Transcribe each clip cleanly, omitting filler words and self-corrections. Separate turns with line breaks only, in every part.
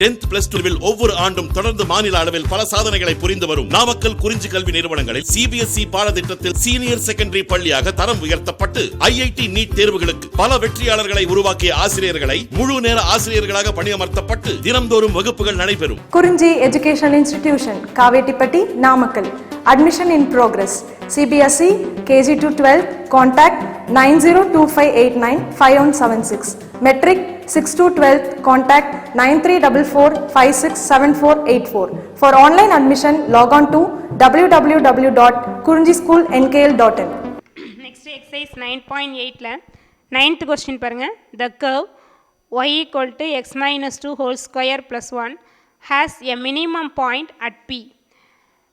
10th plus 2 ஒவ்வொரு ஆண்டும் தொடர்ந்து மாநில அளவில் பல சாதனைகளை புரிந்து வரும் நாமக்கல் குறிஞ்சி கல்வி நிறுவனங்களில் CBSE பாடத்திட்டத்தில் சீனியர் செகண்டரி பள்ளியாக தரம் உயர்த்தப்பட்டு IIT நீட் தேர்வுகளுக்கு பல வெற்றியாளர்களை உருவாக்கிய ஆசிரியர்களை முழு நேர ஆசிரியர்களாக பணியமர்த்தப்பட்டு தினம்தோறும் வகுப்புகள் நடைபெறும்.
குறிஞ்சி educational institution, Kavettipatti, Namakkal. Admission in progress. CBSE KG to 12. Contact 9025895176. Metric 6 to 12. Contact 9344567484. For online admission, log on to www.kurinjischoolnkl.in.
Next exercise 9.8 la 9th question parunga. The curve y equal to x minus 2 whole square plus 1 has a minimum point at P.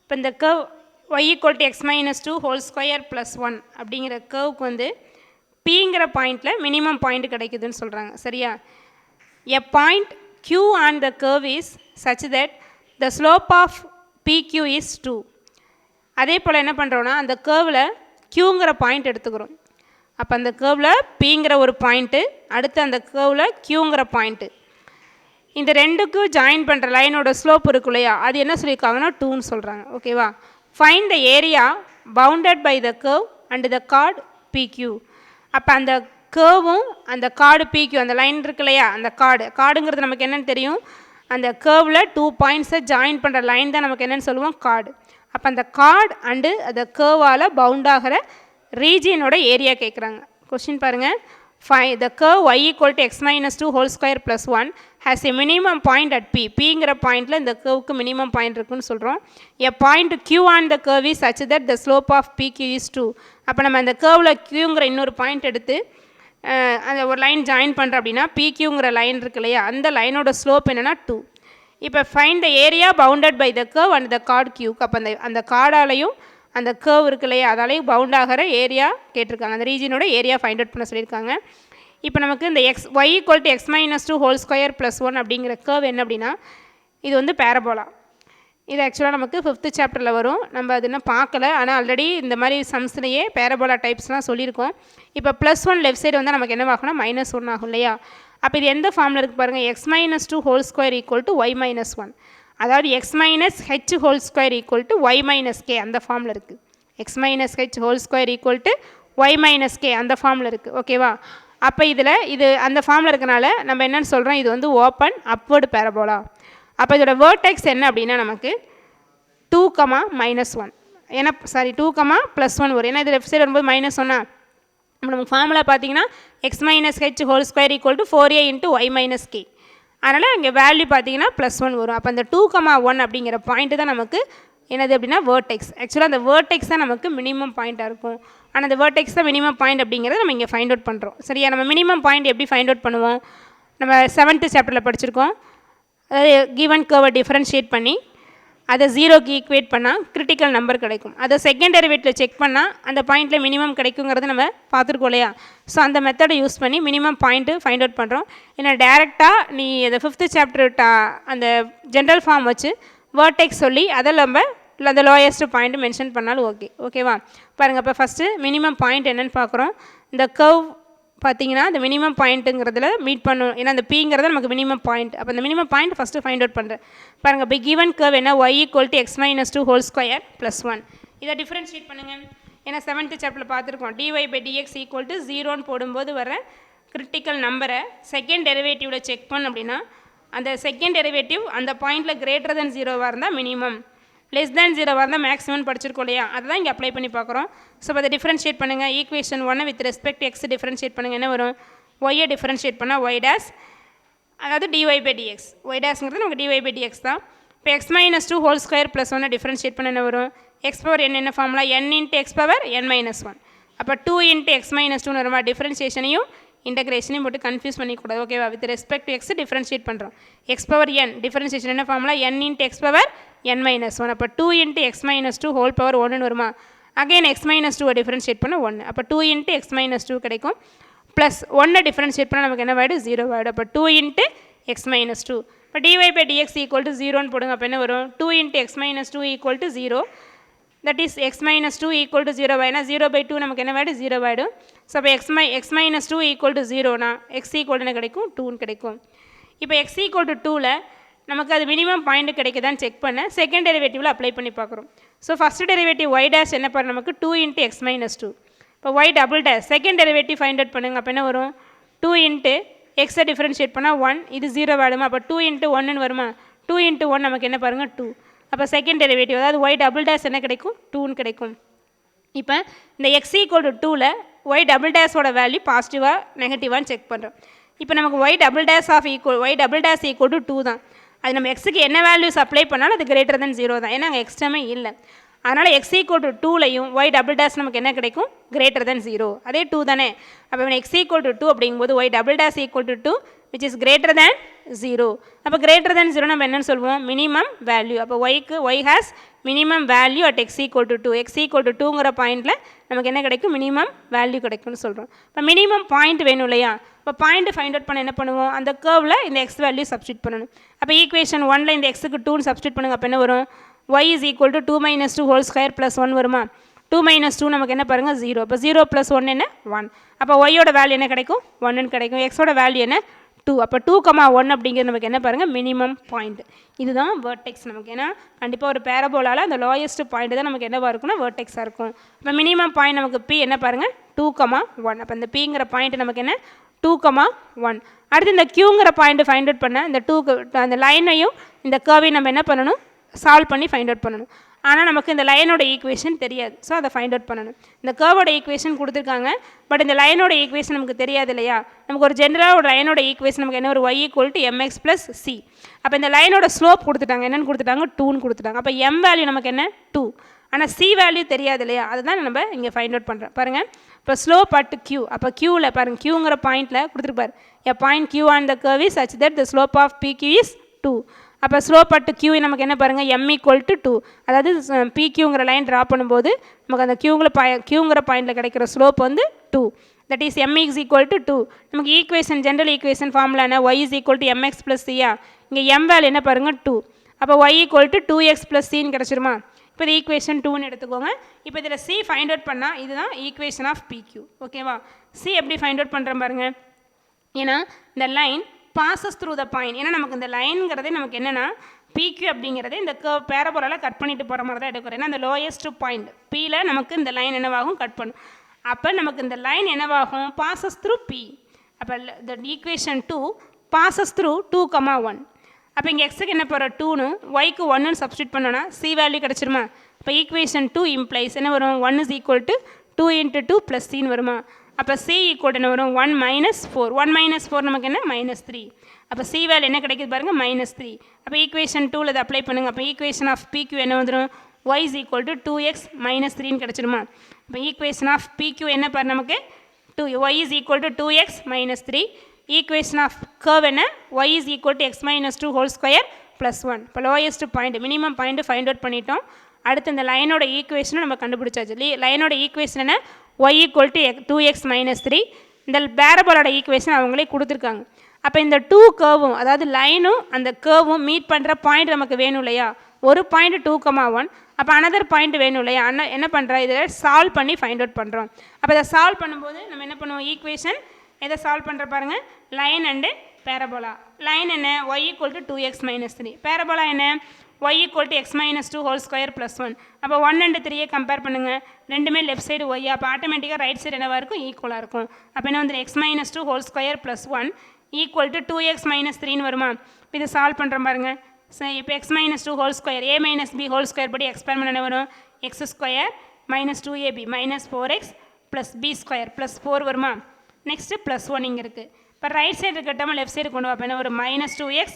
இப்போ இந்த curve y equal to x minus 2 whole square plus 1 அப்படிங்கிற curveக்கு வந்து Pங்கிற பாயிண்டில் minimum point கிடைக்குதுன்னு சொல்கிறாங்க. சரியா? A point Q on the curve is such that the slope of PQ is 2. அதே போல் என்ன பண்ணுறோன்னா அந்த கேர்வில் Qங்கிற பாயிண்ட் எடுத்துக்கிறோம். அப்போ அந்த கேர்வில் Pங்கிற ஒரு பாயிண்ட்டு, அடுத்து அந்த கேர்வில் Qங்கிற பாயிண்ட்டு, இந்த ரெண்டுக்கும் ஜாயின் பண்ணுற லைனோட ஸ்லோப் இருக்கு இல்லையா, அது என்ன சொல்லியிருக்காங்கன்னா 2ன்னு சொல்கிறாங்க. ஓகேவா? Find the area bounded by the curve and the chord PQ. அப்போ அந்த கேர்வும் அந்த கார்டு PQ, அந்த லைன் இருக்கு இல்லையா, அந்த கார்டுங்கிறது நமக்கு என்னென்னு தெரியும், அந்த கேர்வில் 2 பாயிண்ட்ஸை ஜாயின் பண்ணுற லைன் தான் நமக்கு என்னென்னு சொல்லுவோம், கார்டு. அப்போ அந்த கார்டு அண்டு அந்த கேர்வால் பவுண்ட் ஆகிற ரீஜியனோட ஏரியா கேட்குறாங்க. கொஸ்டின் பாருங்கள். The curve y equal to x minus 2 whole square plus 1 has a minimum point at P. Pங்கிற பாயிண்டில் இந்த curveக்கு minimum point இருக்குன்னு சொல்கிறோம். A point Q on the curve is such that the slope of PQ is 2. அப்போ நம்ம அந்த curveல Qங்கிற இன்னொரு point எடுத்து அந்த ஒரு லைன் ஜாயின் பண்ணுறோம் அப்படின்னா PQங்கிற லைன் இருக்கு இல்லையா, அந்த லைனோட ஸ்லோப் என்னென்னா 2. இப்போ find the area bounded by the curve and the chord Q. அப்போ அந்த கார்டாலையும் அந்த கேர்வ் இருக்கு இல்லையா, அதாலையும் பவுண்ட் ஆகிற ஏரியா கேட்டிருக்காங்க. அந்த ரீஜனோட ஏரியா ஃபைண்ட் அவுட் பண்ண சொல்லியிருக்காங்க. இப்போ நமக்கு இந்த y equal to x minus 2 whole square plus 1 அப்படிங்கிற கேர்வ் என்ன அப்படின்னா, இது வந்து பேரபோலா. இது ஆக்சுவலாக நமக்கு 5th சாப்டரில் வரும். நம்ம அது இன்னும் பார்க்கல, ஆனால் ஆல்ரெடி இந்த மாதிரி சம்ஸ்லேயே பேரபோலா டைப்ஸ்லாம் சொல்லியிருக்கோம். இப்போ +1 லெஃப்ட் சைடு வந்து நமக்கு என்ன ஆகும்னா -1 ஆகும் இல்லையா. அப்போ இது எந்த ஃபார்மில் இருக்குது பாருங்கள், x minus 2 whole square equal to y minus 1. அதாவது x minus h whole square equal to y minus k அந்த ஃபார்மில் இருக்குது. x minus h whole square equal to y minus k அந்த ஃபார்மில் இருக்குது. ஓகேவா? அப்போ இது அந்த ஃபார்மில் இருக்கனால நம்ம என்னென்னு சொல்கிறோம், இது வந்து ஓப்பன் அப்வர்டு பேரபோலா. அப்போ இதோட வேர்டெக்ஸ் என்ன அப்படின்னா நமக்கு 2, -1. ஏன்னா 2, +1 வரும். ஏன்னா இது லெஃப்ட் சைடு வரும்போது -1. நமக்கு ஃபார்முலா பார்த்தீங்கன்னா x minus h whole square equal to 4a into y minus k. அதனால் இங்கே வேல்யூ பார்த்தீங்கன்னா +1 வரும். அப்போ அந்த 2, 1 அப்படிங்கிற பாயிண்ட்டு தான் நமக்கு என்னது அப்படின்னா வேர்டெக்ஸ். ஆக்சுவலாக அந்த வேர்டெக்ஸ் தான் நமக்கு மினிமம் பாயிண்ட்டாக இருக்கும். ஆனால் அந்த வேர்டெக்ஸ் தான் மினிமம் பாயிண்ட் அப்படிங்கிறத நம்ம இங்கே ஃபைண்ட் அவுட் பண்ணுறோம். சரியா? நம்ம மினிமம் பாயிண்ட் எப்படி ஃபைண்ட் அவுட் பண்ணுவோம், நம்ம 7th சாப்டரில் படிச்சிருக்கோம். அதாவது கிவன் கர்வை டிஃபரன்ஷியேட் பண்ணி அதை 0க்கு ஈக்குவேட் பண்ணால் கிரிட்டிக்கல் நம்பர் கிடைக்கும். அதை செகண்ட் டெரிவேட்டிவில் செக் பண்ணால் அந்த பாயிண்ட்டில் மினிமம் கிடைக்குங்கிறத நம்ம பார்த்துருக்கோம் இல்லையா. ஸோ அந்த மெத்தடை யூஸ் பண்ணி மினிமம் பாயிண்ட்டு ஃபைண்ட் அவுட் பண்ணுறோம். ஏன்னா டேரெக்டாக நீ அந்த 5th சாப்டர் அந்த ஜென்ரல் ஃபார்ம் வச்சு வேர்டெக்ஸ் சொல்லி அதில் நம்ம அந்த லோயஸ்ட் பாயிண்ட்டு மென்ஷன் பண்ணாலும் ஓகேவா? பாருங்கள். இப்போ ஃபஸ்ட்டு மினிமம் பாயிண்ட் என்னென்னு பார்க்குறோம். இந்த கர்வ் பார்த்தீங்கன்னா இந்த மினிமம் பாயிண்ட்டுங்கிறதுல மீட் பண்ணும். ஏன்னா அந்த Pங்கிறது நமக்கு மினிமம் பாயிண்ட். அப்போ அந்த minimum point first find out பண்ணுறேன். பாருங்கள். இப்போ கிவன் கர்வ் என்ன, y equal to x minus 2 whole square plus 1. இதை டிஃப்ரென்ஷியேட் பண்ணுங்கள். ஏன்னா 7th சாப்டரில் பார்த்துருக்கோம். dy by dx equal to 0ன்னு போடும்போது வர கிரிட்டிக்கல் நம்பரை செகண்ட் டெரிவேட்டிவில் செக் பண்ண அப்படின்னா அந்த செகண்ட் டெரிவேட்டிவ் அந்த பாயிண்டில் greater than 0வாக இருந்தால் மினிமம், less than 0வாக இருந்தால் மேக்ஸிமம் படிச்சிருக்கோம் இல்லையா, அதுதான் இங்கே அப்ளை பண்ணி பார்க்குறோம். ஸோ அதை டிஃப்ரென்ஷியேட் பண்ணுங்கள். Equation 1 with respect x differentiate பண்ணுங்கள். என்ன வரும், y டிஃப்ரென்ஷியேட் பண்ணால் y டேஷ், அதாவது dy by dx. y டேஷ்ங்கிறது நமக்கு dy by dx தான். இப்போ x minus 2 whole square plus 1 differentiate பண்ண என்ன வரும், x power n என்ன formula, n into x power n minus 1. அப்போ 2 into x minus 2 வருமா. டிஃப்ரென்ஷியேஷனையும் இன்டகிரேஷனையும் போட்டு கன்ஃபியூஸ் பண்ணிக்கூடாது. ஓகேவா? With respect to X differentiate பண்ணுறோம். எக்ஸ் பவர் n டிஃப்ரென்ஷியேஷன் என்ன formula, n into x power n minus 1. அப்போ 2 into x minus 2 whole power 1 வருமா. Again x minus 2 differentiate பண்ண 1. அப்போ 2 into x minus 2 கிடைக்கும். ப்ளஸ் 1 டிஃப்ரென்ஷியேட் பண்ணால் நமக்கு என்ன ஆகிடும், 0 ஆகிடும். அப்போ 2 into x minus 2. இப்போ dy by dx equal to 0ன்னு போடுங்க. அப்போ என்ன வரும், 2 into x minus 2 equal to 0. that is x minus 2 equal to 0 ஆயினா 0 by 2 நமக்கு என்ன ஆயிடும், 0 ஆயிடும். ஸோ அப்போ x minus 2 equal to 0னா x equal to என்ன கிடைக்கும், 2ன்னு கிடைக்கும். இப்போ x equal to 2ல நமக்கு அது மினிமம் பாயிண்ட் கிடைக்குதான்னு செக் பண்ண செகண்ட் டெரிவேட்டிவில் அப்ளை பண்ணி பார்க்குறோம். So first derivative y dash என்ன பண்ண நமக்கு 2 இன்ட்டு எக்ஸ் மைனஸ் 2. இப்போ y double dash second derivative find out பண்ணுங்க. அப்போ என்ன வரும் 2 இன்ட்டு எக்ஸை டிஃப்ரென்ஷியேட் பண்ணால் 1, இது 0 ஆடுமா. அப்போ 2 இன்ட்டு 1ன்னு வருமா. 2 இன்ட்டு 1 நமக்கு என்ன பாருங்கள் 2. அப்போ செகண்ட் டெரிவேட்டிவ் அதாவது ஒய் டபுள் டேஷ் என்ன கிடைக்கும் 2ன்னு கிடைக்கும். இப்போ இந்த எக்ஸ் ஈக்குவல் டு 2ல் ஒய் டபுள் டேஷோட வேல்யூ பாசிட்டிவாக நெகட்டிவான்னு செக் பண்ணுறோம். இப்போ நமக்கு y double dash equal to 2 தான். அது நம்ம எக்ஸுக்கு என்ன வேல்யூஸ் அப்ளை பண்ணாலும் அது கிரேட்டர் தென் 0 தான். ஏன்னா அங்கே எக்ஸ்ட்ராமே இல்லை. அதனால் எக்ஸ் ஈக்குவல் டு 2லையும் ஒய் டபுள் டேஷ் நமக்கு என்ன கிடைக்கும் கிரேட்டர் தென் 0. அதே 2 தானே. அப்போ எக்ஸ் ஈக்குவல் டு 2 அப்படிங்கும்போது y double dash equal to 2 which is greater than 0. அப்போ greater than 0 நம்ம என்னன்னு சொல்லுவோம் மினிமம் வேல்யூ. அப்போ y has minimum value at x equal to 2. X equal to 2ங்கிற பாயிண்டில் நமக்கு என்ன கிடைக்கும் மினிமம் வேல்யூ கிடைக்கும்னு சொல்கிறோம். இப்போ மினிமம் பாயிண்ட் வேணும் இல்லையா. இப்போ பாயிண்ட் ஃபைண்ட் அவுட் பண்ண என்ன பண்ணுவோம் அந்த கர்வில் இந்த எக்ஸ் வேல்யூ சப்ஸ்டியூட் பண்ணணும். அப்போ ஈக்குவேஷன் 1ல் இந்த எக்ஸுக்கு 2ன்னு சப்ஸ்டியூட் பண்ணுங்க. அப்போ என்ன வரும் y is equal to 2 minus 2 whole square plus 1 வருமா. 2 minus 2 நமக்கு என்ன பாருங்கள் 0. அப்போ 0 plus 1 என்ன 1. அப்போ ஒய்யோட வேல்யூ என்ன கிடைக்கும் 1ன்னு கிடைக்கும். எக்ஸோட வேல்யூ என்ன 2. அப்போ 2,1 அப்படிங்கிறது நமக்கு என்ன பாருங்கள் மினிமம் பாயிண்ட். இதுதான் வேர்டெக்ஸ் நமக்கு. ஏன்னா கண்டிப்பாக ஒரு பேரபோலால் அந்த லோயஸ்ட் பாயிண்ட் தான் நமக்கு என்னவாக இருக்கும்னா வேர்டெக்ஸாக இருக்கும். இப்போ மினிமம் பாயிண்ட் நமக்கு பி என்ன பாருங்கள் 2,1. அப்போ இந்த பிங்கிற பாயிண்ட் நமக்கு என்ன 2,1. அடுத்து இந்த க்யூங்கிற பாயிண்ட் ஃபைண்ட் அவுட் பண்ண இந்த அந்த லைனையும் இந்த கர்வையும் நம்ம என்ன பண்ணணும் சால்வ் பண்ணி ஃபைண்ட் அவுட் பண்ணணும். ஆனால் நமக்கு இந்த லைனோட ஈக்குவேஷன் தெரியாது. ஸோ அதை ஃபைண்ட் அவுட் பண்ணணும். இந்த கர்வோட ஈக்குவேஷன் கொடுத்துருக்காங்க. பட் இந்த லைனோட ஈக்குவேஷன் நமக்கு தெரியாது இல்லையா. நமக்கு ஒரு ஜென்ரலாக ஒரு லைனோட ஈக்குவேஷன் நமக்கு என்ன ஒரு y equal to mx plus C. அப்போ இந்த லைனோட ஸ்லோப் கொடுத்துட்டாங்க. என்னென்னு கொடுத்துட்டாங்க 2ன்னு கொடுத்துட்டாங்க. அப்போ m வேல்யூ நமக்கு என்ன 2. ஆனால் சி வேல்யூ தெரியாது இல்லையா. அதுதான் நம்ம இங்கே ஃபைண்ட் அவுட் பண்ணுறோம். பாருங்கள் இப்போ ஸ்லோப் அட் q. அப்போ க்யூவில் பாருங்கள் க்யூங்கிற பாயிண்ட்டில் கொடுத்துருப்பார் a point q on the curve is such that the slope of pq is 2. அப்போ ஸ்லோப் அட் q நமக்கு என்ன பாருங்கள் m ஈக்குவல் டு 2. அதாவது pqங்கிற லைன் ட்ரா பண்ணும்போது நமக்கு அந்த க்யூங்கிற பாயிண்டில் கிடைக்கிற ஸ்லோப் வந்து 2. That is m is equal to 2. நமக்கு ஈக்குவேஷன் ஜென்ரல் ஈக்குவேஷன் ஃபார்முலா என்ன y is equal to mx plus சியா. இங்கே m வேல்யூ என்ன பாருங்கள் 2. அப்போ y equal to 2x plus சின்னு கிடச்சிருமா. இப்போ இது ஈக்குவேஷன் 2ன்னு எடுத்துக்கோங்க. இப்போ இதில் சி ஃபைண்ட் அவுட் பண்ணால் இதுதான் ஈக்குவேஷன் ஆஃப் pq. ஓகேவா. சி எப்படி ஃபைண்ட் அவுட் பண்ணுறேன் பாருங்கள். ஏன்னா இந்த line bosses through the point. ஏன்னா நமக்கு இந்த லைனுங்கிறதே நமக்கு என்னென்னா PQ அப்படிங்கிறது இந்த பேரபோலால் கட் பண்ணிட்டு போகிற மாதிரி தான் எடுக்கிறோம். ஏன்னா இந்த லோயஸ்ட் பாயிண்ட் Pயில் நமக்கு இந்த லைன் என்னவாகும் கட் பண்ணும். அப்போ நமக்கு இந்த லைன் என்னவாகும் பாசஸ் த்ரூ P. அப்போ இந்த ஈக்குவேஷன் 2 பாசஸ் த்ரூ 2,1. அப்போ இங்கே எக்ஸுக்கு என்ன போகிற 2ன்னு ஒய்க்கு 1ன்னு சப்ஸ்டியூட் பண்ணோன்னா சி வேல்யூ கிடச்சிருமா. இப்போ ஈக்குவேஷன் 2 இம்ப்ளைஸ் என்ன வரும் 1 is equal to 2 into 2 plus சின்னு வருமா. அப்போ சி ஈக்குவல் என்ன வரும் 1 minus 4. 1 minus 4 நமக்கு என்ன -3. அப்போ சி வேல்யூ என்ன கிடைக்குது பாருங்கள் -3. அப்போ ஈக்குவேஷன் 2ல் அதை அப்ளை பண்ணுங்கள். அப்போ ஈக்குவேஷன் ஆஃப் PQ என்ன வந்துடும் y is equal to 2x minus 3ன்னு கிடச்சிருமா. இப்போ ஈக்குவேஷன் ஆஃப் PQ என்ன பாரு நமக்கு y is equal to 2x minus 3. Equation of curve என்ன y is equal to x minus 2 whole square plus 1. இப்போ lowest point minimum point find out பண்ணிட்டோம். அடுத்து இந்த லைனோட ஈக்குவேஷனும் நம்ம கண்டுபிடிச்சாச்சு. லைனோட ஈக்குவேஷன் என்ன y equal to 2x minus 3. இந்த பேரபோலோட ஈக்குவேஷன் அவங்களே கொடுத்துருக்காங்க. அப்போ இந்த 2 கர்வும் அதாவது லைனும் அந்த கர்வும் மீட் பண்ணுற பாயிண்ட் நமக்கு வேணும் இல்லையா. ஒரு பாயிண்ட் 2,1. அப்போ அனதர் பாயிண்ட் வேணும் இல்லையா. என்ன பண்ணுறோம் இதில் சால்வ் பண்ணி ஃபைண்ட் அவுட் பண்ணுறோம். அப்போ இதை சால்வ் பண்ணும்போது நம்ம என்ன பண்ணுவோம் ஈக்குவேஷன் எதை சால்வ் பண்ணுற பாருங்கள் லைன் அண்டு பேரபோலா. லைன் என்ன y equal to 2x minus 3. Parabola என்ன y equal to x minus 2 whole square plus 1. அப்போ 1 and 3 கம்பேர் பண்ணுங்கள். ரெண்டுமே லெஃப்ட் சைடு y. அப்போ ஆட்டோமேட்டிக்காக ரைட் சைடு என்னவாக இருக்கும் ஈக்குவலாக இருக்கும். அப்போ என்ன வந்து x minus 2 whole square plus 1 equal to 2x minus 3ன்னு வருமா. இப்போ இதை சால்வ் பண்ணுற பாருங்க. இப்போ x minus 2 whole square a minus b whole square படி எக்ஸ்பேண்ட் என்ன வரும் x square minus 2ab minus 4x plus b square plus 4 வருமா. நெக்ஸ்ட்டு ப்ளஸ் 1 இங்கே இருக்குது. இப்போ ரைட் சைடு இருக்கட்டாமல் லெஃப்ட் சைடு கொண்டு வைப்பேன் ஒரு -2x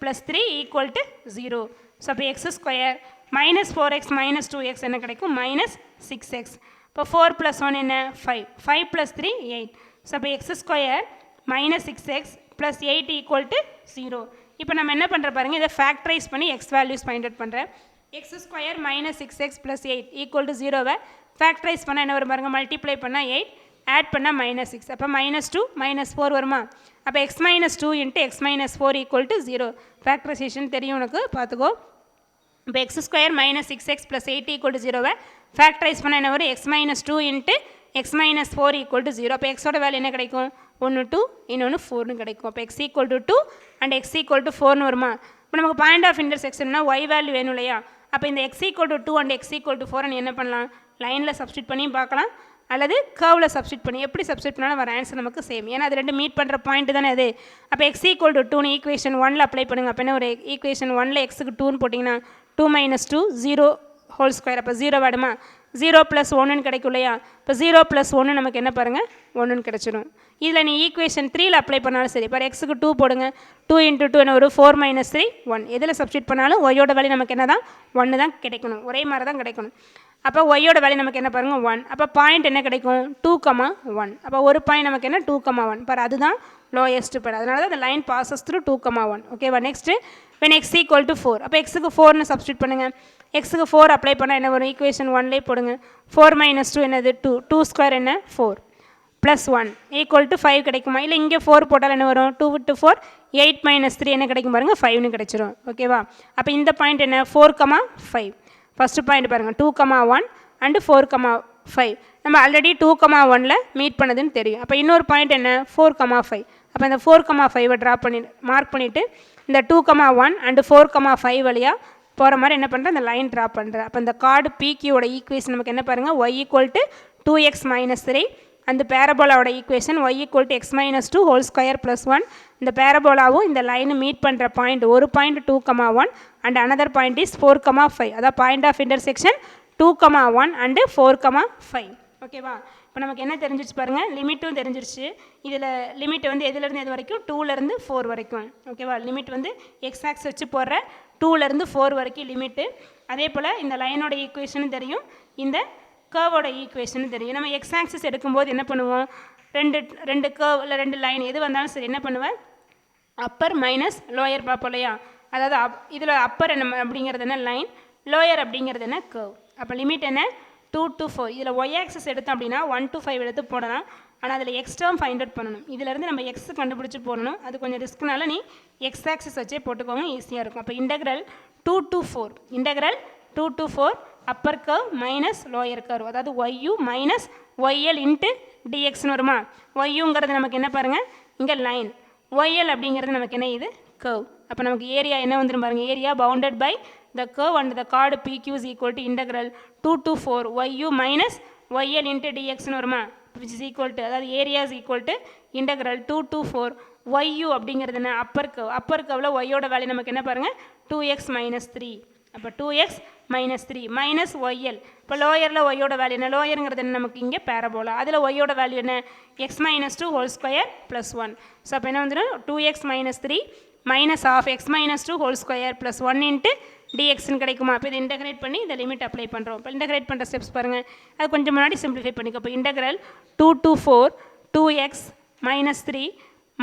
+ 3 = 0. ஸோ அப்போ x ஸ்கொயர் -4x - 2x என்ன கிடைக்கும் -6x. இப்போ 4 + 1 என்ன 5. 5 + 3 8. ஸோ அப்போ x ஸ்கொயர் -6x + 8 = 0. இப்போ நம்ம என்ன பண்ணுற பாருங்கள் இதை ஃபேக்டரைஸ் பண்ணி x வேல்யூஸ் ஃபைண்ட் அவுட் பண்ணுறேன். x ஸ்கொயர் -6x + 8 = 0வை ஃபேக்டரைஸ் பண்ணால் என்ன வரும் பாருங்கள் மல்டிப்ளை பண்ணால் 8 ஆட் பண்ணால் -6. அப்போ -2 -4 வருமா. அப்போ x - 2 × x - 4 = 0. ஃபேக்டரைசேஷன் தெரியும் உனக்கு பார்த்துக்கோ. இப்போ x ஸ்கொயர் -6x + 8 = 0வை ஃபேக்டரைஸ் பண்ணால் என்ன வரும் x - 2 × x - 4 = 0. அப்போ எக்ஸோட வேல்யூ என்ன கிடைக்கும் 1 2 இன்னொன்று 4ன்னு கிடைக்கும். அப்போ x = 2 and x = 4ன்னு வருமா. இப்போ நமக்கு பாயிண்ட் ஆஃப் இன்டர்செக்ஷன்னா ஒய் வேல்யூ வேணும் இல்லையா? அப்போ இந்த x = 2 அண்ட் x = 4 என்ன பண்ணலாம்? லைனில் சப்ஸ்டியூட் பண்ணி பார்க்கலாம், அல்லது கர்வில் சப்ஸ்டியூட் பண்ணி, எப்படி சப்ஸ்டியூட் பண்ணாலும் வர ஆன்சர் நமக்கு சேம். ஏன்னா அது ரெண்டு மீட் பண்ணுற பாயிண்ட் தானே அது. அப்போ x = 2 ஈக்குவேஷன் 1ல் அப்ளை பண்ணுங்கள். அப்போ என்ன ஒரு ஈக்குவேஷன் 1ல் x-க்கு 2ன்னு போட்டிங்கன்னா 2 - 2 0 ஹோல் ஸ்கொயர். அப்போ 0 வேணுமா? 0 + 1ன்னு கிடைக்கும் இல்லையா? இப்போ 0 + 1 நமக்கு என்ன பாருங்கள் 1ன்னு கிடச்சிடும். இதில் நீ ஈக்குவேஷன் 3ல் அப்ளை பண்ணாலும் சரி. இப்போ x-க்கு 2 போடுங்க, 2 × 2 என்ன ஒரு 4 - 3 1. எதில் சப்ஸ்டியூட் பண்ணாலும் ஒய்யோட வேல்யூ நமக்கு என்ன தான் 1 தான் கிடைக்கணும், ஒரே மாதிரி தான் கிடைக்கணும். அப்போ ஒய்யோட வேல்யூ நமக்கு என்ன பாருங்கள் 1. அப்போ பாயிண்ட் என்ன கிடைக்கும் 2,1. அப்போ ஒரு பாயிண்ட் நமக்கு என்ன 2,1 பாரு, அதுதான் லோயஸ்ட் பாயிண்ட். அதனால தான் இந்த லைன் பாசஸ் த்ரூ 2,1. ஓகேவா? Next when x = 4. அப்போ x-க்கு 4ன்னு சப்ஸ்டியூட் பண்ணுங்கள். x-க்கு 4 அப்ளை பண்ணால் என்ன வரும்? ஈக்குவேஷன் 1லே போடுங்க. 4 - 2 என்னது 2. 2 ஸ்கொயர் என்ன 4 + 1 = 5 கிடைக்குமா? இல்லை இங்கே 4 போட்டால் என்ன வரும்? 2 × 4 8 - 3 என்ன கிடைக்கும் பாருங்கள் 5ன்னு கிடைச்சிரும். ஓகேவா? அப்போ இந்த பாயிண்ட் என்ன 4,5. ஃபஸ்ட்டு பாயிண்ட் பாருங்கள் 2,1 அண்டு 4,5. நம்ம ஆல்ரெடி 2,1ல் மீட் பண்ணதுன்னு தெரியும். அப்போ இன்னொரு பாயிண்ட் என்ன 4,5. அப்போ இந்த 4,5 ட்ரா பண்ணி மார்க் பண்ணிவிட்டு இந்த 2,1 அண்டு 4,5 வழியாக போகிற மாதிரி என்ன பண்ணுறேன், இந்த லைன் ட்ரா பண்ணுறேன். அப்போ இந்த கார்டு PQவோட ஈக்குவேஷன் நமக்கு என்ன பாருங்கள் y = 2x - 3. அந்த பேரபோலாவோட equation y = x - 2 whole square + 1. இந்த பேரபோலாவும் இந்த லைனு மீட் பண்ணுற பாயிண்ட் ஒரு point 2,1 and another point is 4,5. அதான் பாயிண்ட் ஆஃப் இன்டர்செக்ஷன் 2,1 அண்டு 4,5. ஓகேவா? இப்போ நமக்கு என்ன தெரிஞ்சிச்சு பாருங்கள், லிமிட்டும் தெரிஞ்சிருச்சு. இதில் லிமிட் வந்து எதுலேருந்து எது வரைக்கும் 2லேருந்து 4 வரைக்கும். ஓகேவா? லிமிட் வந்து எக்ஸ் ஆக்ஸ் வச்சு போடுற 2லேருந்து 4 வரைக்கும் லிமிட்டு. அதே போல் இந்த லைனோட ஈக்குவேஷனும் தெரியும், இந்த கர்வோட ஈக்குவேஷனும் தெரியும். நம்ம எக்ஸ் ஆக்சிஸ் எடுக்கும்போது என்ன பண்ணுவோம், ரெண்டு கர்வ் இல்லை 2 லைன் எது வந்தாலும் சரி என்ன பண்ணுவேன், அப்பர் மைனஸ் லோயர் பார்ப்போம் இல்லையா? அதாவது இதில் அப்பர் என்ன அப்படிங்கிறது என்ன லைன், லோயர் அப்படிங்கிறது என்ன கர்வ். அப்போ லிமிட் என்ன 2 to 4. இதில் ஒய் ஆக்சஸ் எடுத்தோம் அப்படின்னா 1 to 5 எடுத்து போடலாம். ஆனால் அதில் எக்ஸ் டேர்ம் ஃபைண்ட் அவுட் பண்ணணும். இதிலேருந்து நம்ம எக்ஸ் கண்டுபிடிச்சி போடணும். அது கொஞ்சம் ரிஸ்க்னால நீ எக்ஸ் ஆக்சஸ் வச்சே போட்டுக்கோங்க, ஈஸியாக இருக்கும். அப்போ integral 2 to 4, integral 2 to 4 upper curve minus lower curve, அதாவது ஒய்யூ மைனஸ் ஒய்எல் இன்ட்டு டிஎக்ஸ்னு வருமா? ஒய்யூங்கிறது நமக்கு என்ன பாருங்கள் இங்கே லைன், ஒய்எல் அப்படிங்கிறது நமக்கு என்ன இது கர்வ். அப்போ நமக்கு ஏரியா என்ன வந்துடும் பாருங்கள், area bounded by the curve and the chord PQ is equal to integral 2 to 4 yu minus yl into dx னு வருமா, which is equal to, அதாவது area is equal to integral 2 to 4 yu அப்படிங்கிறது என்ன Appar curve. Appar கர்வில் ஒய்யோட value நமக்கு என்ன பாருங்கள் 2x - 3. அப்போ 2x - 3 மைனஸ் ஒய்எல். இப்போ லோயரில் ஒய்யோட வேல்யூ என்ன, லோயருங்கிறது என்ன நமக்கு இங்கே பேரபோலா, அதில் ஒய்யோட வேல்யூ என்ன x - 2 whole square plus 1. So அப்போ என்ன வந்துடும் 2x - 3 minus of x - 2 whole square plus 1 into டிஎக்ஸ்ன்னு கிடைக்குமா? அப்போ இதை இன்டெகிரேட் பண்ணி இந்த லிமிட் அப்ளை பண்ணுறோம். இப்போ இன்டெகிரேட் பண்ணுற ஸ்டெப்ஸ் பாருங்கள், அது கொஞ்சம் முன்னாடி சிம்பிளிஃபை பண்ணிக்கோ. இப்போ integral 2 to 4 2x - 3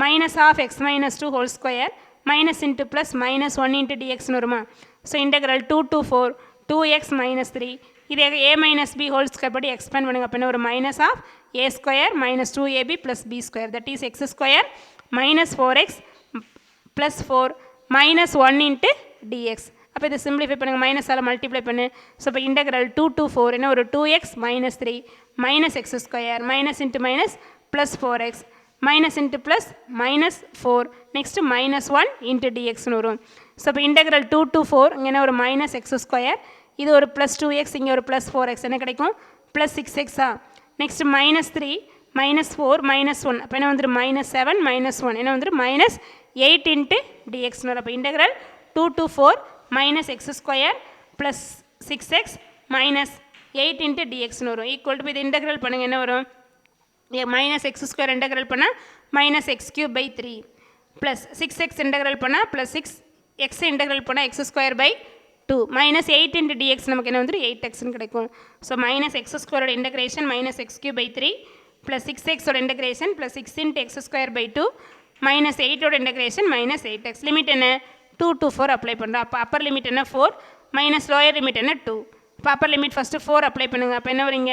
minus of x - 2 whole square minus into plus minus 1 into டிஎக்ஸ்னு வருமா? ஸோ இன்டெகிரல் 2 to 4 2x - 3 இது a - b ஹோல் ஸ்கொயர் படி எக்ஸ்பேண்ட் பண்ணுங்க. அப்போ என்ன ஒரு minus of a square minus 2ab plus b square, that is x square minus 4x plus 4 minus 1 into d x. அப்போ இதை சிம்பிளிஃபை பண்ணுங்கள், மைனஸால் மல்டிப்ளை பண்ணு. ஸோ இப்போ இன்டெகிரல் 2 to 4 என்ன ஒரு 2x - 3 minus x square minus into minus plus 4x minus into plus minus 4 next minus 1 into டிஎக்ஸ்னு வரும். ஸோ இப்போ இன்டெகிரல் 2 to 4 இங்கே ஒரு மைனஸ் எக்ஸ் ஸ்கொயர், இது ஒரு ப்ளஸ் 2x, இங்கே ஒரு ப்ளஸ் 4x என்ன கிடைக்கும் plus 6x. Next minus 3 minus 4 minus 1 அப்போ என்ன வந்துடும் மைனஸ் 7 மைனஸ் 1 என்ன வந்துடும் மைனஸ் 8 இன்ட்டு டிஎக்ஸ்னு வரும். அப்போ integral 2 to 4 minus x square plus 6x minus 8 into டிஎக்ஸ்னு வரும். ஈக்குவல் டு இது இன்டெகிரல் பண்ணுங்கள் என்ன வரும், மைனஸ் எக்ஸ் ஸ்கொயர் இன்டெகிரல் பண்ணால் minus x³/3 plus 6x integral பண்ணால் ப்ளஸ் 6x இன்டெகிரல் பண்ணால் x²/2 மைனஸ் 8 இன்ட்டு டிஎக்ஸ் நமக்கு என்ன வந்துடும் 8xன்னு கிடைக்கும். ஸோ மைனஸ் எக்ஸ் ஸ்கொயரோட இன்டெகிரேஷன் மைனஸ் x³/3 ப்ளஸ் 6xோட integration plus 6 into x²/2 minus 8ஓட இன்டெகிரேஷன் மைனஸ் 8x. லிமிட் என்ன 2 to 4 அப்ளை பண்ணுறோம். அப்போ அப்பர் லிமிட் என்ன 4 மைனஸ் லோயர் லிமிட் என்ன 2. இப்போ அப்பர் லிமிட் ஃபஸ்ட்டு 4 அப்ளை பண்ணுங்கள். அப்போ என்ன வரீங்க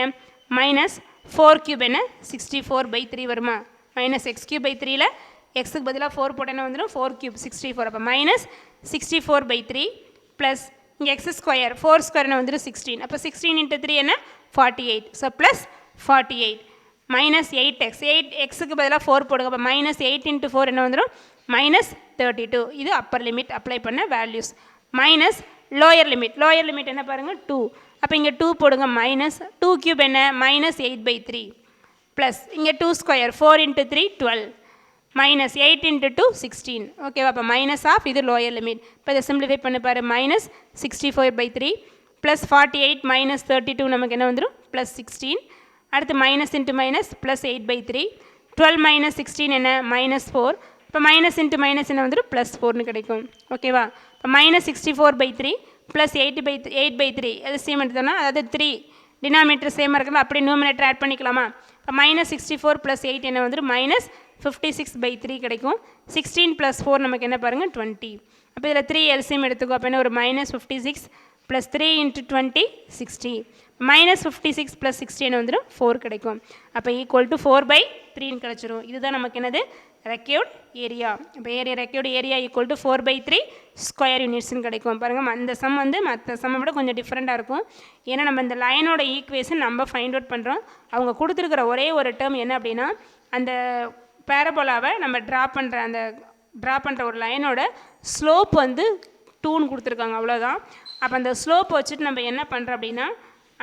மைனஸ் 4³ என்ன 64/3 வருமா? மைனஸ் x³/3ல் எக்ஸுக்கு பதிலாக 4 போட்டு என்ன வந்துடும் 4³ 64. அப்போ மைனஸ் 64/3 ப்ளஸ் இங்கே எக்ஸ் ஸ்கொயர் 4 ஸ்கொயர் என்ன வந்துடும் 16. அப்போ 16 இன்ட்டு 3 என்ன 48. ஸோ ப்ளஸ் 48 மைனஸ் 8x, 8xக்கு பதிலாக 4 போடுங்க. அப்போ மைனஸ் 8 இன்ட்டு 4 என்ன வந்துடும் மைனஸ் 32. இது அப்பர் லிமிட் அப்ளை பண்ண வேல்யூஸ். மைனஸ் லோயர் லிமிட் என்ன பாருங்கள் 2. அப்போ இங்கே 2 போடுங்க. மைனஸ் 2 கியூப் என்ன மைனஸ் 8/3 ப்ளஸ் இங்கே 2 ஸ்கொயர் 4 × 3 12 மைனஸ் 8 × 2 16. ஓகேவா? அப்போ மைனஸ் ஆஃப் இது லோயர் லிமிட். இப்போ இதை சிம்பிளிஃபை பண்ணி பாரு. மைனஸ் 64/3 ப்ளஸ் 48 மைனஸ் 32 நமக்கு என்ன வந்துடும் ப்ளஸ் 16. அடுத்து minus into minus plus 8/3 12 minus 16 என்ன மைனஸ் 4. இப்போ மைனஸ் இன்ட்டு மைனஸ் என்ன வந்துடும் ப்ளஸ் 4னு கிடைக்கும். ஓகேவா? இப்போ மைனஸ் 64/3 ப்ளஸ் 8/3 அது சேம் எடுத்தோம்னா அதாவது 3 டினாமினேட்டர் சேமாக இருக்குல்ல, அப்படி நியூமினேட்டர் ஆட் பண்ணிக்கலாமா? இப்போ மைனஸ் 64 ப்ளஸ் 8 என்ன வந்துடும் மைனஸ் 56/3 கிடைக்கும். 16 ப்ளஸ் 4 நமக்கு என்ன பாருங்கள் 20. அப்போ இதில் 3 எல்சிஎம் எடுத்துக்கோ. அப்போ என்ன ஒரு மைனஸ் 56 ப்ளஸ் 3 × 20 60. மைனஸ் 56 ப்ளஸ் 60 என்ன வந்துடும் 4 கிடைக்கும். அப்போ ஈக்குவல் டு 4/3 கிடச்சிரும். இதுதான் நமக்கு என்னது ரெக்யூர்ட் ஏரியா. இப்போ required area equal to 4/3 square யூனிட்ஸ்னு கிடைக்கும். பாருங்கள் அந்த சம் வந்து மற்ற சம்மை விட கொஞ்சம் டிஃப்ரெண்ட்டாக இருக்கும். ஏன்னா நம்ம இந்த லைனோட ஈக்குவேஷன் நம்ம ஃபைண்ட் அவுட் பண்ணுறோம். அவங்க கொடுத்துருக்கிற ஒரே ஒரு டேர்ம் என்ன அப்படின்னா அந்த பேரபோலாவை நம்ம ட்ரா பண்ணுற ஒரு லைனோட ஸ்லோப் வந்து 2ன்னு கொடுத்துருக்காங்க, அவ்வளோதான். அப்போ அந்த ஸ்லோப் வச்சுட்டு நம்ம என்ன பண்ணுறோம் அப்படின்னா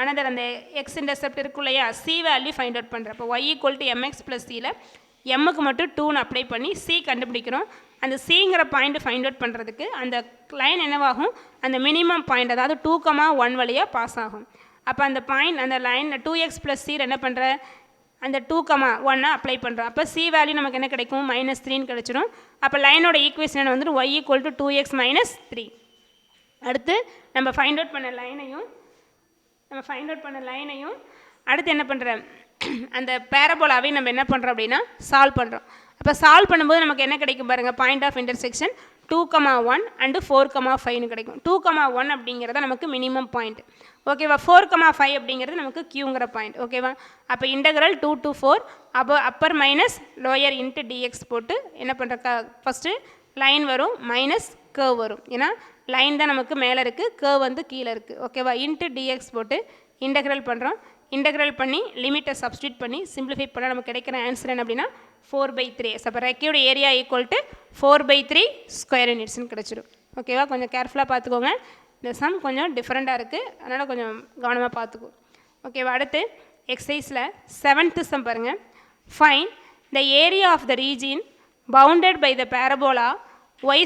அனதர் அந்த எக்ஸ் இன்டர்செப்ட் இருக்கும் இல்லையா, சி வேல்யூ ஃபைண்ட் அவுட் பண்ணுறோம். இப்போ y equal to m x plus சியில் எம்முக்கு மட்டும் 2ன்னு அப்ளை பண்ணி சி கண்டுபிடிக்கிறோம். அந்த சிங்கிற பாயிண்ட் ஃபைண்ட் அவுட் பண்ணுறதுக்கு அந்த லைன் என்னவாகும் அந்த மினிமம் பாயிண்ட் அதாவது 2,1 வழியாக பாஸ் ஆகும். அப்போ அந்த பாயிண்ட் அந்த லைன் 2x ப்ளஸ் சி என்ன பண்ணுற அந்த 2,1 அப்ளை பண்ணுறோம். அப்போ சி வேல்யூ நமக்கு என்ன கிடைக்கும் -3ன்னு கிடச்சிரும். அப்போ லைனோட ஈக்குவேஷன் என்ன வந்துடும் y ஈக்குவல் டு 2x - 3. அடுத்து நம்ம ஃபைண்ட் அவுட் பண்ண லைனையும் அடுத்து என்ன பண்ணுறேன் அந்த பேரபோலாவே நம்ம என்ன பண்ணுறோம் அப்படின்னா சால்வ் பண்ணுறோம். அப்போ சால்வ் பண்ணும்போது நமக்கு என்ன கிடைக்கும் பாருங்கள் பாயிண்ட் ஆஃப் இன்டர்செக்ஷன் 2,1 அண்டு 4,5ன்னு கிடைக்கும். 2,1 அப்படிங்கிறது நமக்கு மினிமம் பாயிண்ட். ஓகேவா? 4,5 அப்படிங்கிறது நமக்கு கியூங்கிற பாயிண்ட். ஓகேவா? அப்போ integral 2 to 4 Appar minus lower into dx போட்டு என்ன பண்ணுற ஃபஸ்ட்டு லைன் வரும் மைனஸ் கர்வ் வரும். ஏன்னா லைன் தான் நமக்கு மேலே இருக்குது, கர்வ் வந்து கீழே இருக்குது. ஓகேவா? இன்ட்டு டிஎக்ஸ் போட்டு இன்டகிரல் பண்ணுறோம். இன்டகிரல் பண்ணி லிமிட்டை சப்ஸ்டியூட் பண்ணி சிம்பிளிஃபை பண்ணால் நமக்கு கிடைக்கிற ஆன்சர் என்ன அப்படின்னா 4/3. அப்போ required area equal to 4/3 square யூனிட்ஸ்னு கிடச்சிடும். ஓகேவா? கொஞ்சம் கேர்ஃபுல்லாக பார்த்துக்கோங்க. இந்த சம் கொஞ்சம் டிஃப்ரெண்ட்டாக இருக்குது, அதனால் கொஞ்சம் கவனமாக பார்த்துக்குவோம். ஓகேவா? அடுத்து எக்ஸசைஸில் 7th சம் பாருங்கள். Find the area of the region bounded by the parabola y²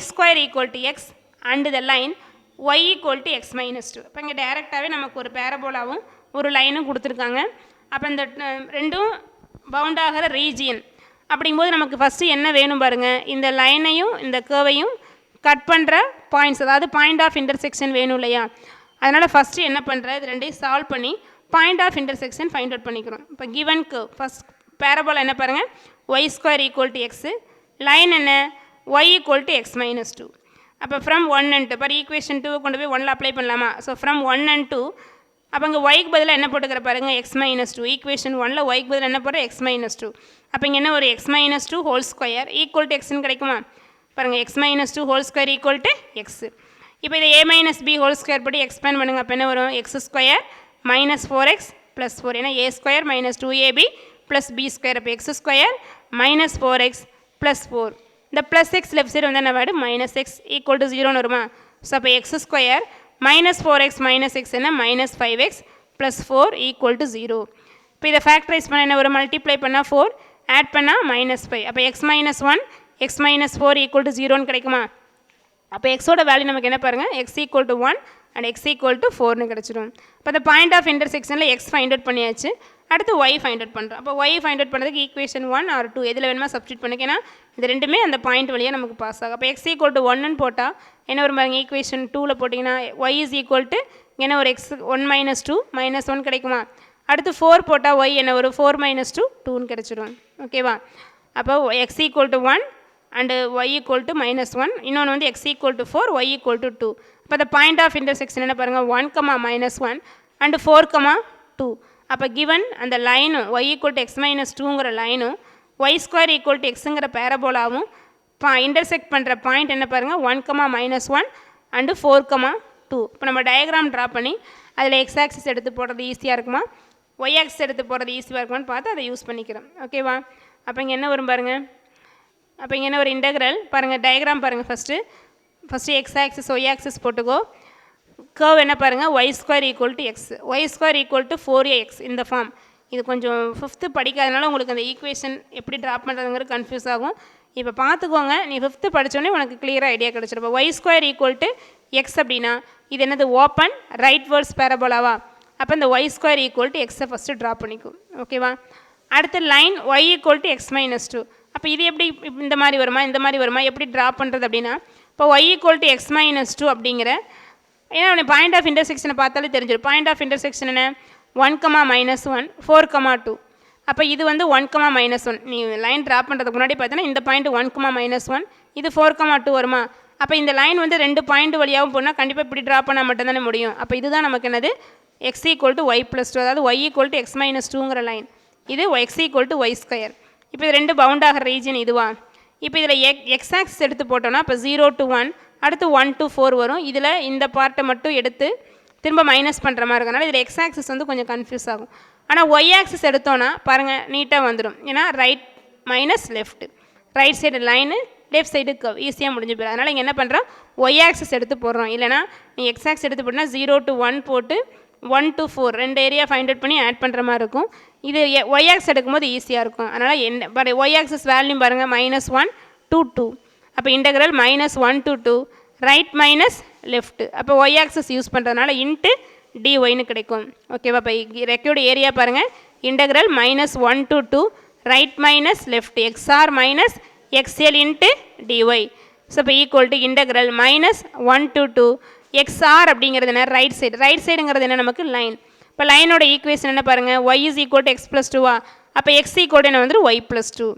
equal to x and the line y equal to x - 2. இப்போ இங்கே டேரெக்டாகவே நமக்கு ஒரு பேரபோலாவும் ஒரு லைனும் கொடுத்துருக்காங்க. அப்போ இந்த ரெண்டும் பவுண்ட் ஆகிற ரீஜியன் அப்படிங்கும்போது நமக்கு ஃபஸ்ட்டு என்ன வேணும் பாருங்கள், இந்த லைனையும் இந்த கர்வையும் கட் பண்ணுற பாயிண்ட்ஸ் அதாவது பாயிண்ட் ஆஃப் இன்டர்செக்ஷன் வேணும் இல்லையா? அதனால் ஃபஸ்ட்டு என்ன பண்ணுற இது ரெண்டையும் சால்வ் பண்ணி point of intersection find out பண்ணிக்கிறோம். இப்போ கிவன் கர்வ் ஃபஸ்ட் பேரபோலா என்ன பாருங்கள் y² equal to x, line என்ன y ஈக்குவல் டு x - 2. அப்போ ஃப்ரம் 1 and 2 பர் ஈக்குவேஷன் 2 கொண்டு போய் 1ல் அப்ளை பண்ணலாமா? ஸோ ஃப்ரம் 1 and 2 அப்போ இங்கே ஒய்க்கு பதிலாக என்ன போட்டுக்கிற பாருங்கள் x - 2. ஈக்குவேஷன் 1ல் ஒய்க்கு பதிலாக என்ன போடுற x - 2. அப்போ இங்கே என்ன ஒரு x - 2 whole square equal to எக்ஸ்ன்னு கிடைக்குமா? பாருங்கள் x - 2 whole square equal to x. இப்போ இதை a - b ஹோல் ஸ்கொயர் படி எக்ஸ்பேண்ட் பண்ணுங்கள். அப்போ என்ன வரும் x² - 4x + 4. ஏன்னா a² - 2ab + b². அப்போ x² - 4x + 4. இந்த ப்ளஸ் எக்ஸ் லெஃப்ட் சைடு வந்து என்ன வேர்டு -x ஈக்குவல் டு 0ன்னு வருமா? ஸோ அப்போ x² - 4x - x என்ன -5x + 4 ஈக்குவல் டு 0. இப்போ இதை ஃபேக்டரைஸ் பண்ண என்ன ஒரு மல்டிப்ளை பண்ணால் 4 ஆட் பண்ணால் -5. அப்போ x - 1 x - 4 ஈக்குவல் டு 0ன்னு கிடைக்குமா? அப்போ எக்ஸோட வேல்யூ நமக்கு என்ன பாருங்கள் x equal to 1 and x equal to 4ன்னு கிடச்சிடும். இப்போ இந்த பாயிண்ட் ஆஃப் இன்டர்செக்ஷனில் x ஃபைண்ட் அவுட் பண்ணியாச்சு. அடுத்து y ஃபைண்ட் அவுட் பண்ணுறோம். அப்போ y ஃபைண்ட் அவுட் பண்ணுறதுக்கு ஈக்குவேஷன் 1 or 2 எதில் வேணுமா சப்ஸ்டியூட் பண்ணிக்க. ஏன்னா இது ரெண்டுமே அந்த பாயிண்ட் வழியாக நமக்கு பாஸ் ஆகும். அப்போ x ஈக்குவல் டு 1ன்னு போட்டால் என்ன வரும் பாருங்க, ஈக்குவேஷன் 2ல் போட்டிங்கன்னா y இஸ் ஈக்குவல் டு என்ன ஒரு x 1 - 2 -1 கிடைக்குமா? அடுத்து 4 போட்டால் y என்ன ஒரு 4 - 2 2ன்னு கிடச்சிடும். ஓகேவா? அப்போ x equal to 1 and y equal to -1, இன்னொன்று வந்து x equal to 4 y equal to 2. அப்போ அந்த பாயிண்ட் ஆஃப் இன்டர்செக்ஷன் என்ன பாருங்கள் 1, -1 அண்டு 4, 2. அப்போ கிவன் அந்த லைனும் y ஈக்குவல் டு x - 2ங்கிற லைனும் y² ஈக்குவல் டு எக்ஸுங்கிற பேரபோலாவும் இன்டர்செக்ட் பண்ணுற பாயிண்ட் என்ன பாருங்கள் 1, -1 அண்டு 4, 2. இப்போ நம்ம டயக்ராம் ட்ரா பண்ணி அதில் x ஆக்சிஸ் எடுத்து போடுறது ஈஸியாக இருக்குமா, y ஆக்சிஸ் எடுத்து போடுறது ஈஸியாக இருக்குமான்னு பார்த்து அதை யூஸ் பண்ணிக்கிறோம். ஓகேவா? அப்போ இங்கே என்ன வரும் பாருங்கள் அப்போ இங்கே ஒரு இன்டெக்ரல் பாருங்கள், டயக்ராம் பாருங்கள். First x axis y axis போட்டுக்கோ. கர்வ் என்ன பாருங்கள், y square equal to x, y square equal to 4ax இந்த ஃபார்ம். இது கொஞ்சம் 5th படிக்காதனால உங்களுக்கு அந்த ஈக்குவேஷன் எப்படி ட்ராப் பண்ணுறதுங்கிறது கன்ஃபியூஸ் ஆகும். இப்போ பார்த்துக்கோங்க, நீ 5th படித்தோடனே உனக்கு கிளியராக ஐடியா கிடச்சிருப்போம். Y square equal to x அப்படின்னா இது என்னது, ஓப்பன் ரைட் வேர்ட்ஸ் பேரபோலாவா. அப்போ இந்த ஒய் ஸ்கொயர் ஈக்குவல் டு எக்ஸை ஃபஸ்ட்டு ட்ராப் பண்ணிக்கும். ஓகேவா. அடுத்த line y equal to x minus 2. அப்போ இது எப்படி இந்த மாதிரி வருமா, இந்த மாதிரி வருமா, எப்படி ட்ராப் பண்ணுறது அப்படின்னா, இப்போ y equal to x minus 2 அப்படிங்கிற, ஏன்னா அவனை பாயிண்ட் ஆஃப் இன்டர்செக்ஷனை பார்த்தாலே தெரிஞ்சிடும். பாயிண்ட் ஆஃப் இன்டர்செக்ஷன் என்ன, 1,-1 4,2. அப்போ இது வந்து 1,-1. நீ லைன் ட்ராப் பண்ணுறதுக்கு முன்னாடி பார்த்தீங்கன்னா இந்த பாயிண்ட் 1,-1, இது 4,2 வருமா. அப்போ இந்த லைன் வந்து 2 பாயிண்ட் வழியாகவும் போனால் கண்டிப்பாக இப்படி ட்ராப் பண்ணால் மட்டும்தானே முடியும். அப்போ இதுதான் நமக்கு என்னது, x equal to y plus 2, அதாவது y equal to x minus 2ங்கிற லைன். இது x equal to y square. இப்போ இது 2 பவுண்ட் ஆகிற ரீஜன் இதுவா. இப்போ இதில் எக்ஸ் ஆக்சிஸ் எடுத்து போட்டோன்னா இப்போ 0 to 1, அடுத்து 1 to 4 வரும். இதில் இந்த பார்ட்டை மட்டும் எடுத்து திரும்ப மைனஸ் பண்ணுற மாதிரி இருக்கனால இதில் எக்ஸ் ஆக்சிஸ் வந்து கொஞ்சம் கன்ஃபியூஸ் ஆகும். ஆனால் ஒய் ஆக்சிஸ் எடுத்தோன்னா பாருங்கள் நீட்டாக வந்துடும். ஏன்னா right minus left, right side line, left side curve, ஈஸியாக முடிஞ்சு போயிடும். அதனால் இங்கே என்ன பண்ணுறோம், ஒய் ஆக்சிஸ் எடுத்து போடுறோம். இல்லைனா நீ எக்ஸ் ஆக்சிஸ் எடுத்து போட்டோன்னா 0 to 1 போட்டு 1 to 4 2 ஏரியா ஃபைண்ட் அவுட் பண்ணி ஆட் பண்ணுற மாதிரி இருக்கும். இது ஒய் ஆக்சிஸ் எடுக்கும்போது ஈஸியாக இருக்கும். அதனால் என்ன ஒய் ஆக்சிஸ் வேல்யூ பாருங்கள், -1 to 2. அப்போ integral -1 to 2 right minus left. அப்போ ஒய் ஆக்சிஸ் யூஸ் பண்ணுறதுனால இன்ட்டு டிஒய்னு கிடைக்கும். ஓகேவா. இப்போ ரெக்கையோட ஏரியா பாருங்கள், integral -1 to 2 right minus left x r minus x l into d y. So இப்போ equal to integral -1 to 2 x r அப்படிங்கிறது என்ன, ரைட் சைடு. ரைட் சைடுங்கிறது என்ன, நமக்கு லைன். இப்போ லைனோட ஈக்குவேஷன் என்ன பாருங்கள், y is equal to x plus 2வா. அப்போ எக்ஸ் ஈக்குவல் என்ன வந்துடும், ஒய் ப்ளஸ் 2.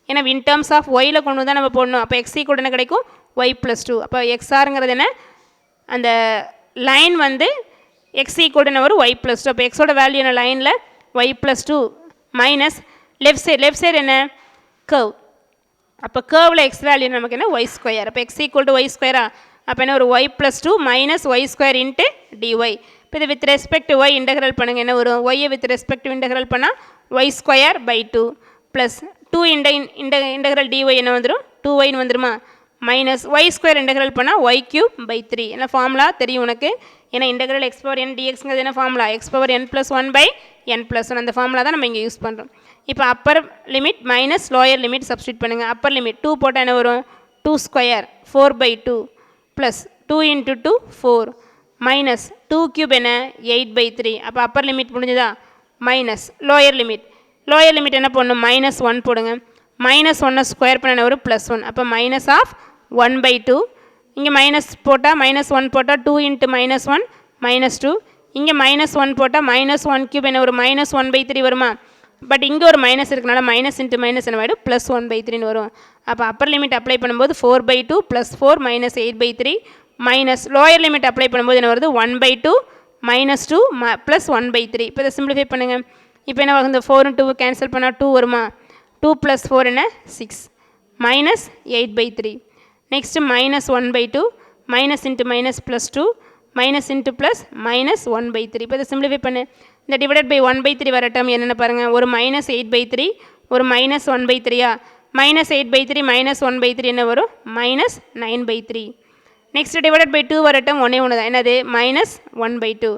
ஏன்னா இன் டேர்ம்ஸ் ஆஃப் ஒயில் கொண்டு தான் நம்ம போடணும். அப்போ எக்ஸ் ஈக்குவல் என்ன கிடைக்கும், ஒய் ப்ளஸ் 2. அப்போ எக்ஸ்ஆருங்கிறது என்ன, அந்த லைன் வந்து எக்ஸ் ஈக்குவல் என்ன வரும், ஒய் ப்ளஸ் 2. அப்போ எக்ஸோட வேல்யூ என்ன, லைனில் y plus 2 minus left side என்ன, கர்வ். அப்போ கர்வில் எக்ஸ் வேல்யூ நமக்கு என்ன, ஒய் ஸ்கொயர். அப்போ எக்ஸ் ஈக்குவல் டு ஒய் ஸ்கொயரா. அப்போ என்ன ஒரு y plus 2 minus y square into dy. இப்போ இது வித் ரெஸ்பெக்ட் ஒய் இன்டெக்ரல் பண்ணுங்கள், என்ன வரும், ஒய்யை வித் ரெஸ்பெக்ட் இன்டெக்ரல் பண்ணால் y square by 2 plus 2 integral dy என்ன வந்துடும், 2yன்னு வந்துடுமா, மைனஸ் ஒய் ஸ்கொயர் இன்டெக்ரல் பண்ணால் ஒய் கியூப் பை 3. என்ன ஃபார்முலா தெரியும் உனக்கு. ஏன்னா இன்டெக்ரல் எக்ஸ் பவர் என் டிஎக்ஸ்ங்கிறது என்ன formula, x power n + 1 by n + 1. அந்த ஃபார்முலா தான் நம்ம இங்கே யூஸ் பண்ணுறோம். இப்போ upper limit minus lower limit substitute பண்ணுங்கள். அப்பர் லிமிட் 2 போட்டால் என்ன வரும், 2 ஸ்கொயர் 4/2 ப்ளஸ் 2 × 2 4 மைனஸ் 2 கியூப் என்ன 8/3. அப்போ அப்பர் லிமிட் முடிஞ்சதா, மைனஸ் லோயர் லிமிட் என்ன போடணும், -1 போடுங்க. -1 ஸ்கொயர் பண்ண ஒரு +1. அப்போ மைனஸ் ஆஃப் 1/2. இங்கே மைனஸ் போட்டால் -1 போட்டால் 2 × -1 -2. இங்கே -1 போட்டால் -1 கியூப் என்ன ஒரு -1/3 வருமா. பட் இங்கே ஒரு மைனஸ் இருக்கனால மைனஸ் இன்ட்டு மைனஸ் என்ன ஆகிடும், +1/3ன்னு வரும். அப்போ அப்பர் லிமிட் அப்ளை பண்ணும்போது 4/2 + 4 -8/3 மைனஸ் லோயர் லிமிட் அப்ளை பண்ணும்போது என்ன வருது, 1/2 -2 + 1/3. இப்போ இதை சிம்பிளிஃபை பண்ணுங்கள். இப்போ என்ன ஆகும், இந்த 4 2 கேன்சல் பண்ணால் 2 வருமா. 2 + 4 என்ன 6 -8/3. Next -1/2 minus into minus +2 minus into plus -1/3. இப்போ இதை சிம்பிளிஃபை பண்ணு. இந்த டிவைடட் பை 1/3 வர டேர்ம் என்னென்ன பாருங்கள், ஒரு -8/3 ஒரு -1/3. -8/3 -1/3 என்ன வரும், -9/3. நெக்ஸ்ட் டிவைடட் பை 2 வர டேர்ம் ஒன்றே ஒன்று தான், என்னது -1/2.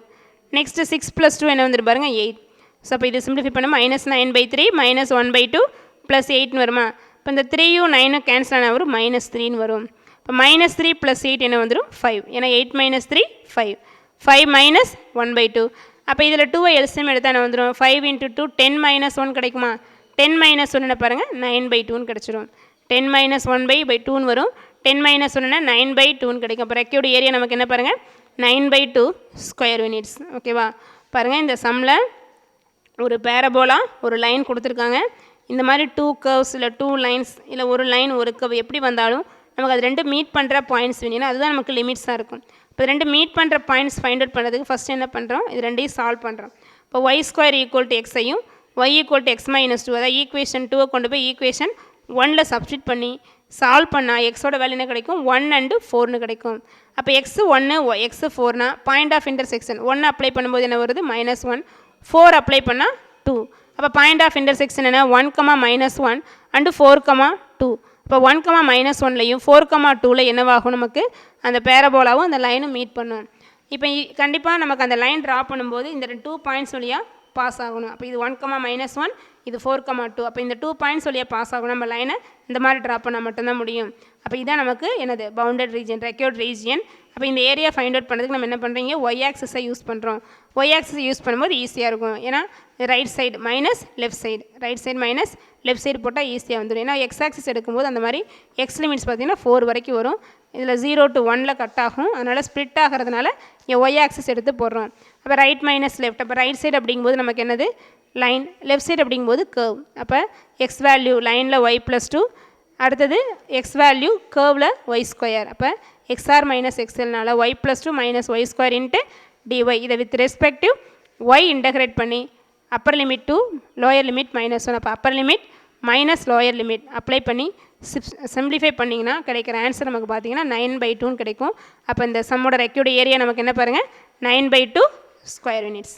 நெக்ஸ்ட்டு 6 + 2 என்ன வந்துட்டு பாருங்கள் 8. ஸோ அப்போ இது சிம்பிளிஃபை பண்ண -9/3 -1/2 + 8ன்னு வருமா. இப்போ இந்த 3யும் 9ம் கேன்சல் ஆனால் வரும் -3ன்னு வரும். இப்போ -3 + 8 என்ன வந்துடும் 5. ஏன்னா 8 - 3 5 5 - 1/2. அப்போ இதில் 2ஐ எல்சிஎம் எடுத்தால் என்ன வந்துடும், 5 × 2 10 - 1 கிடைக்குமா. 10 - 1 என்ன பாருங்கள் 9/2ன்னு கிடச்சிரும். 10 - 1/2ன்னு வரும். 10 - 1 9/2ன்னு கிடைக்கும். அப்போ ரெக்கையோட ஏரியா நமக்கு என்ன பாருங்கள் 9/2 ஸ்கொயர் யூனிட்ஸ். ஓகேவா. பாருங்கள் இந்த சம்மில் ஒரு பேரபோலா ஒரு லைன் கொடுத்துருக்காங்க. இந்த மாதிரி 2 கர்வ்ஸ் இல்லை 2 லைன்ஸ் இல்லை ஒரு லைன் ஒரு கர்வ் எப்படி வந்தாலும் நமக்கு அது 2 மீட் பண்ணுற பாயிண்ட்ஸ் வேணும்னா அதுதான் நமக்கு லிமிட்ஸாக இருக்கும். இப்போ 2 மீட் பண்ணுற பாயிண்ட்ஸ் ஃபைண்ட் அவுட் பண்ணுறதுக்கு ஃபஸ்ட்டு என்ன பண்ணுறோம், இது 2ஐயும் சால்வ் பண்ணுறோம். இப்போ ஒய் ஸ்கொயர் ஈக்குவல் டு எக்ஸையும் y equal to x minus 2 அதாவது ஈக்குவேஷன் 2 கொண்டு போய் ஈக்குவேஷன் 1ல் சப்ஸ்டியூட் பண்ணி சால்வ் பண்ணால் எக்ஸோட வேல்யூ என்ன கிடைக்கும், 1 and 4ன்னு கிடைக்கும். அப்போ எக்ஸ் 1 எக்ஸ் 4னா பாயிண்ட் ஆஃப் இன்டர்செக்ஷன் 1 அப்ளை பண்ணும்போது என்ன வருது -1, 4 அப்ளை பண்ணால் 2. அப்போ பாயிண்ட் ஆஃப் இன்டர்செக்ஷன் என்ன 1, -1 and 4, 2. இப்போ 1,-1லையும் 4,2ல என்னவாகும் நமக்கு அந்த பேரபோலாவும் அந்த லைனும் மீட் பண்ணும். இப்போ கண்டிப்பாக நமக்கு அந்த லைன் ட்ரா பண்ணும்போது இந்த 2 பாயிண்ட்ஸ் வழியாக பாஸ் ஆகணும். அப்போ இது 1,-1 இது 4,2. அப்போ இந்த 2 பாயிண்ட்ஸ் வழியாக பாஸ் ஆகணும். நம்ம லைனை இந்த மாதிரி ட்ரா பண்ணால் மட்டும்தான் முடியும். அப்போ இதான் நமக்கு என்னது பவுண்டட் ரீஜன், ரெக்யூர்ட் ரீஜியன். அப்போ இந்த ஏரியா ஃபைண்ட் அவுட் பண்ணுறதுக்கு நம்ம என்ன பண்ணுறீங்க, ஒய் ஆக்சிஸை யூஸ் பண்ணுறோம். ஒய் ஆக்சிஸை யூஸ் பண்ணும்போது ஈஸியாக இருக்கும். ஏன்னா right side minus left side, right side minus left side போட்டால் ஈஸியாக வந்துடும். ஏன்னா எக்ஸ் ஆக்சிஸ் எடுக்கும்போது அந்த மாதிரி எக்ஸ் லிமிட்ஸ் பார்த்தீங்கன்னா 4 வரைக்கும் வரும். இதில் 0 to 1ல் கட் ஆகும். அதனால் ஸ்ப்ளிட் ஆகிறதுனால இங்கே ஒய் ஆக்சிஸ் எடுத்து போடுறோம். அப்போ ரைட் மைனஸ் லெஃப்ட். அப்போ ரைட் சைடு அப்படிங்கும்போது நமக்கு என்னது லைன், லெஃப்ட் சைடு அப்படிங்கும்போது கர்வ். அப்போ எக்ஸ் வேல்யூ லைனில் ஒய் +2, அடுத்தது எக்ஸ் வேல்யூ கர்வில் ஒய் ஸ்கொயர். அப்போ எக்ஸ்ஆர் மைனஸ் எக்ஸ்எல்னால y +2 minus y square into d y. இதை வித் ரெஸ்பெக்டிவ் ஒய் இன்டகிரேட் பண்ணி upper limit to lower limit -1. அப்போ upper limit minus lower limit apply பண்ணி சிம்பிளிஃபை பண்ணிங்கன்னா கிடைக்கிற ஆன்சர் நமக்கு பார்த்தீங்கன்னா 9/2 கிடைக்கும். அப்போ இந்த சம்மோட ரெக்யூர்டு ஏரியா நமக்கு என்ன பாருங்கள் 9/2 ஸ்கொயர் யூனிட்ஸ்.